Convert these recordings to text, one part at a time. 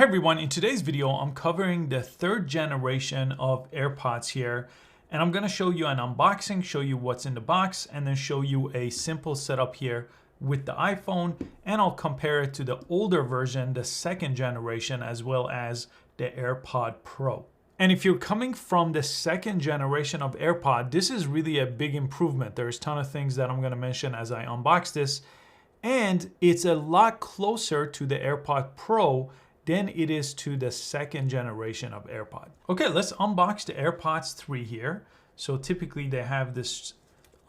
everyone, in today's video I'm covering the third generation of AirPods here, and I'm going to show you an unboxing, show you what's in the box, and then show you a simple setup here with the iPhone, and I'll compare it to the older version, the second generation, as well as the AirPod Pro. And if you're coming from the second generation of AirPod, this is really a big improvement. There's a ton of things that I'm going to mention as I unbox this, and it's a lot closer to the AirPod Pro than it is to the second generation of AirPod. Okay, let's unbox the AirPods 3 here. So typically they have this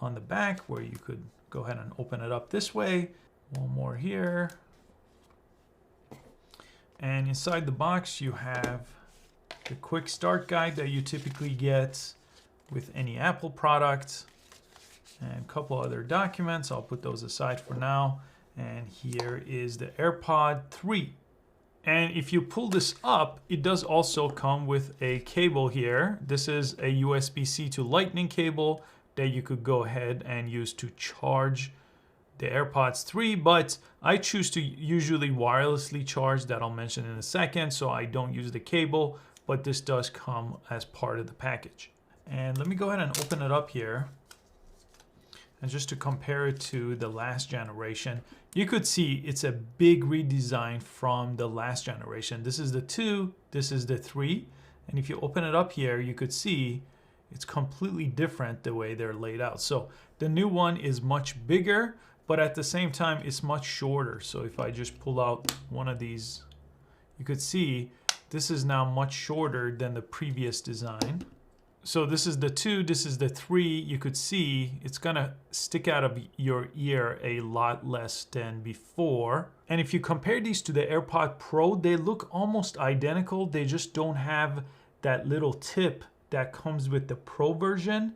on the back where you could go ahead and open it up this way. One more here. And inside the box you have the quick start guide that you typically get with any Apple product, and a couple other documents. I'll put those aside for now. And here is the AirPod 3. And if you pull this up, it does also come with a cable here. This is a USB-C to Lightning cable that you could go ahead and use to charge the AirPods 3, but I choose to usually wirelessly charge, that I'll mention in a second, so I don't use the cable, but this does come as part of the package. And let me go ahead and open it up here. And just to compare it to the last generation, you could see it's a big redesign from the last generation. This is the 2, this is the 3. And if you open it up here, you could see it's completely different the way they're laid out. So the new one is much bigger, but at the same time, it's much shorter. So if I just pull out one of these, you could see this is now much shorter than the previous design. So this is the 2, this is the 3. You could see it's gonna stick out of your ear a lot less than before. And if you compare these to the AirPod Pro, they look almost identical. They just don't have that little tip that comes with the Pro version.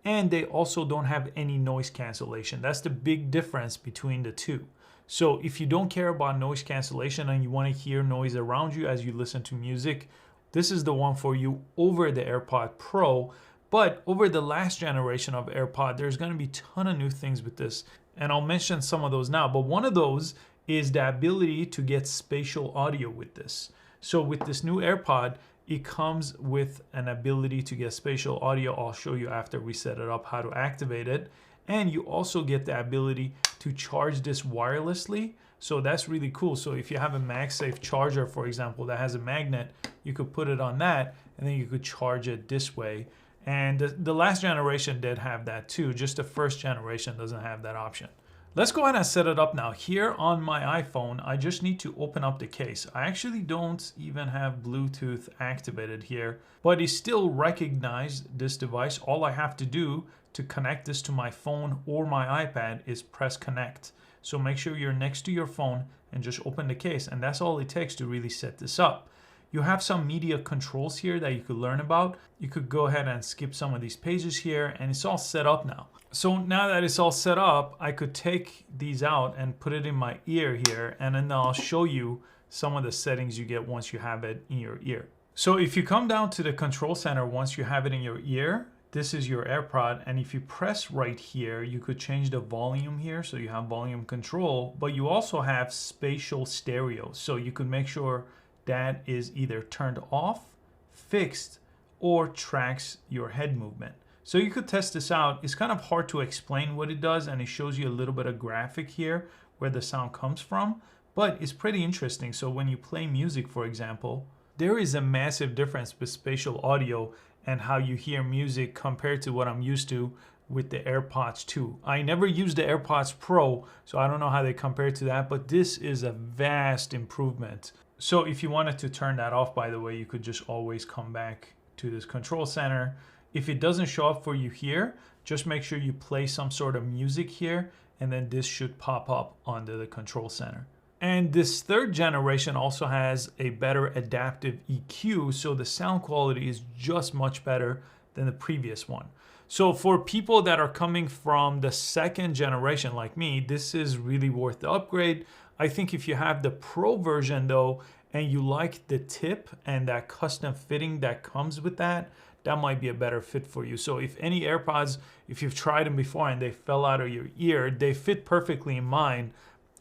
And they also don't have any noise cancellation. That's the big difference between the two. So if you don't care about noise cancellation and you wanna hear noise around you as you listen to music, this is the one for you over the AirPod Pro. But over the last generation of AirPod, there's going to be a ton of new things with this. And I'll mention some of those now. But one of those is the ability to get spatial audio with this. So with this new AirPod, it comes with an ability to get spatial audio. I'll show you after we set it up how to activate it. And you also get the ability to charge this wirelessly. So that's really cool. So if you have a MagSafe charger, for example, that has a magnet, you could put it on that and then you could charge it this way. And the last generation did have that too. Just the first generation doesn't have that option. Let's go ahead and set it up now. Here on my iPhone, I just need to open up the case. I actually don't even have Bluetooth activated here, but it still recognized this device. All I have to do to connect this to my phone or my iPad is press connect. So make sure you're next to your phone and just open the case. And that's all it takes to really set this up. You have some media controls here that you could learn about. You could go ahead and skip some of these pages here and it's all set up now. So now that it's all set up, I could take these out and put it in my ear here, and then I'll show you some of the settings you get once you have it in your ear. So if you come down to the control center, once you have it in your ear, this is your AirPod, and if you press right here, you could change the volume here, so you have volume control, but you also have spatial stereo, so you could make sure that is either turned off, fixed, or tracks your head movement. So you could test this out. It's kind of hard to explain what it does, and it shows you a little bit of graphic here where the sound comes from, but it's pretty interesting. So when you play music, for example, there is a massive difference with spatial audio and how you hear music compared to what I'm used to with the AirPods 2. I never used the AirPods Pro, so I don't know how they compare to that, but this is a vast improvement. So if you wanted to turn that off, by the way, you could just always come back to this control center. If it doesn't show up for you here, just make sure you play some sort of music here, and then this should pop up under the control center. And this third generation also has a better adaptive EQ, so the sound quality is just much better than the previous one. So for people that are coming from the second generation like me, this is really worth the upgrade. I think if you have the Pro version though, and you like the tip and that custom fitting that comes with that, that might be a better fit for you. So if any AirPods, if you've tried them before and they fell out of your ear, they fit perfectly in mine.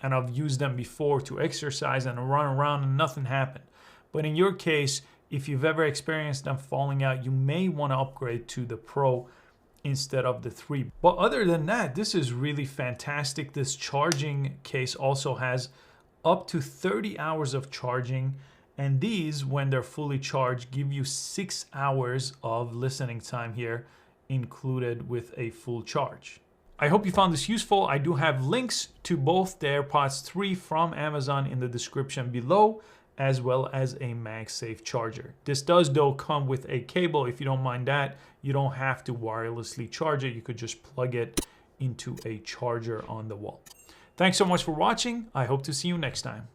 And I've used them before to exercise and run around and nothing happened. But in your case, if you've ever experienced them falling out, you may want to upgrade to the Pro instead of the 3. But other than that, this is really fantastic. This charging case also has up to 30 hours of charging, and these, when they're fully charged, give you 6 hours of listening time here included with a full charge. I hope you found this useful. I do have links to both the AirPods 3 from Amazon in the description below, as well as a MagSafe charger. This does though come with a cable. If you don't mind that, you don't have to wirelessly charge it. You could just plug it into a charger on the wall. Thanks so much for watching. I hope to see you next time.